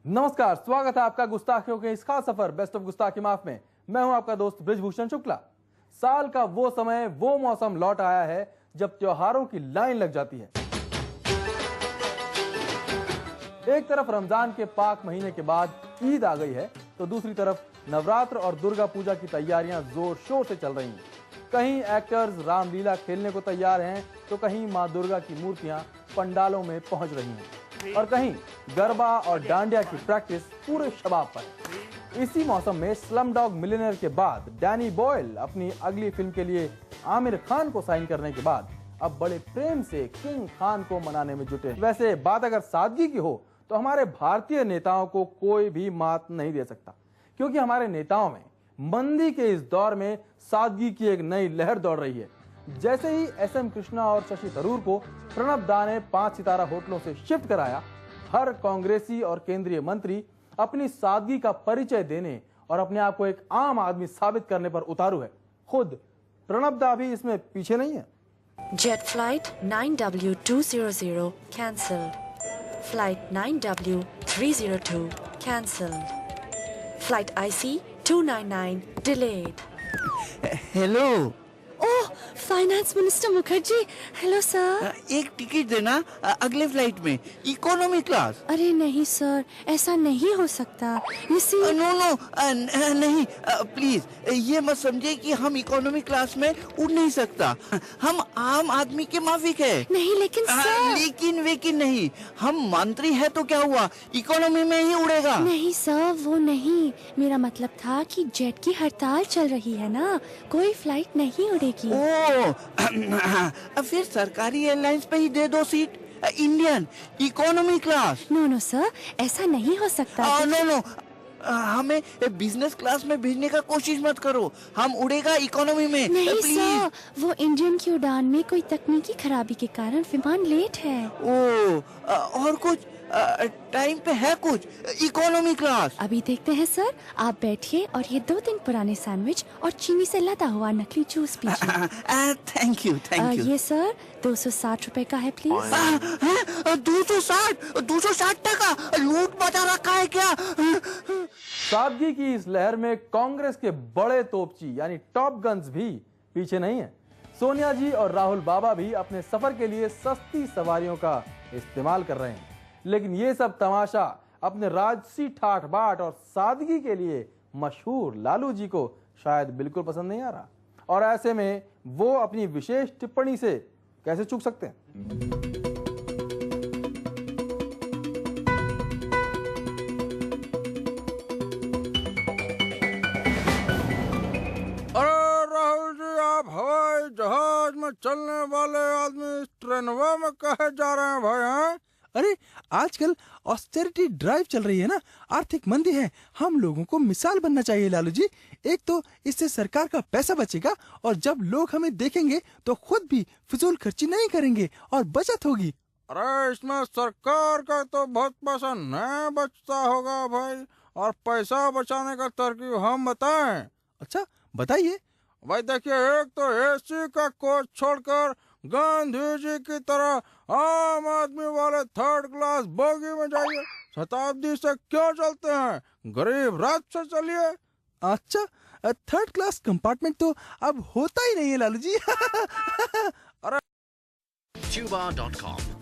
नमस्कार, स्वागत है आपका गुस्ताखियों के इस खास सफर बेस्ट ऑफ गुस्ताखी माफ में। मैं हूं आपका दोस्त ब्रिजभूषण शुक्ला। साल का वो समय, वो मौसम लौट आया है जब त्योहारों की लाइन लग जाती है। एक तरफ रमजान के पाक महीने के बाद ईद आ गई है, तो दूसरी तरफ नवरात्र और दुर्गा पूजा की तैयारियां जोर शोर से चल रही हैं। कहीं एक्टर्स रामलीला खेलने को तैयार हैं, तो कहीं मां दुर्गा की मूर्तियां पंडालों में पहुंच रही हैं, और कहीं गरबा और डांडिया की प्रैक्टिस पूरे शबाब पर। इसी मौसम में स्लमडॉग मिलियनेयर के बाद डैनी बॉयल अपनी अगली फिल्म के लिए आमिर खान को साइन करने के बाद अब बड़े प्रेम से किंग खान को मनाने में जुटे। वैसे बात अगर सादगी की हो तो हमारे भारतीय नेताओं को कोई भी मात नहीं दे सकता, क्योंकि हमारे नेताओं में मंदी के इस दौर में सादगी की एक नई लहर दौड़ रही है। जैसे ही एसएम कृष्णा और शशि थरूर को प्रणब दा ने 5 सितारा होटलों से शिफ्ट कराया, हर कांग्रेसी और केंद्रीय मंत्री अपनी सादगी का परिचय देने और अपने आप को एक आम आदमी साबित करने पर उतारू है। खुद प्रणब दा भी इसमें पीछे नहीं है। Jet flight 9W200 cancelled. Flight 9W302 cancelled. Flight IC 299 delayed. Hello. Oh, finance minister Mukherjee. Hello sir. एक टिकट देना अगले फ्लाइट में, इकोनॉमी क्लास। अरे नहीं सर, ऐसा नहीं हो सकता। नो नहीं, प्लीज ये मत समझे कि हम इकोनॉमी क्लास में उड़ नहीं सकता। हम आम आदमी के माफिक है। नहीं लेकिन सर। लेकिन वेकिन नहीं, हम मंत्री है तो क्या हुआ, इकोनॉमी में ही उड़ेगा। नहीं सर, वो नहीं, मेरा मतलब था कि जेट की हड़ताल चल रही है ना, कोई फ्लाइट नहीं उड़ेगी। फिर सरकारी एयरलाइंस पे ही दे दो seat, Indian economy class. No sir, ऐसा नहीं हो सकता। नो, हमें बिजनेस क्लास में भेजने का कोशिश मत करो, हम उड़ेगा इकोनॉमी में। नहीं प्लीज। सर, वो इंजन की उड़ान में कोई तकनीकी खराबी के कारण विमान लेट है। और कुछ टाइम पे है कुछ, इकोनॉमी क्लास। अभी देखते हैं सर, आप बैठिए और ये 2 दिन पुराने सैंडविच और चीनी से लदा हुआ नकली जूस पीजिए। Thank you. ये सर 260 रुपए का है प्लीज। 260 टका लूट मचा रखा है क्या? सादगी की इस लहर में कांग्रेस के बड़े तोपची यानी टॉप गन्स भी पीछे नहीं है। सोनिया जी और राहुल बाबा भी अपने सफर के लिए सस्ती सवारियों का इस्तेमाल कर रहे हैं, लेकिन ये सब तमाशा अपने राजसी ठाठ बाट और सादगी के लिए मशहूर लालू जी को शायद बिल्कुल पसंद नहीं आ रहा, और ऐसे में वो अपनी विशेष टिप्पणी से कैसे चूक सकते हैं। अरे राहुल जी, आप हवाई जहाज में चलने वाले आदमी ट्रेनवा में कहे जा रहे हैं भाई? हैं? अरे आजकल ऑस्टेरिटी ड्राइव चल रही है ना, आर्थिक मंदी है, हम लोगों को मिसाल बनना चाहिए लालू जी। एक तो इससे सरकार का पैसा बचेगा, और जब लोग हमें देखेंगे तो खुद भी फिजूल खर्ची नहीं करेंगे और बचत होगी। अरे इसमें सरकार का तो बहुत पैसा नहीं बचता होगा भाई, और पैसा बचाने का तरकीब हम बताएं? अच्छा बताइए। भाई देखिए, एक तो एसी का कोच छोड़कर गांधी जी की तरह आम आदमी वाले 3rd क्लास बोगी में जाइए। शताब्दी से क्यों चलते हैं, गरीब रात से चलिए। अच्छा, 3rd क्लास कंपार्टमेंट तो अब होता ही नहीं है लालू जी। अरे Tuba.com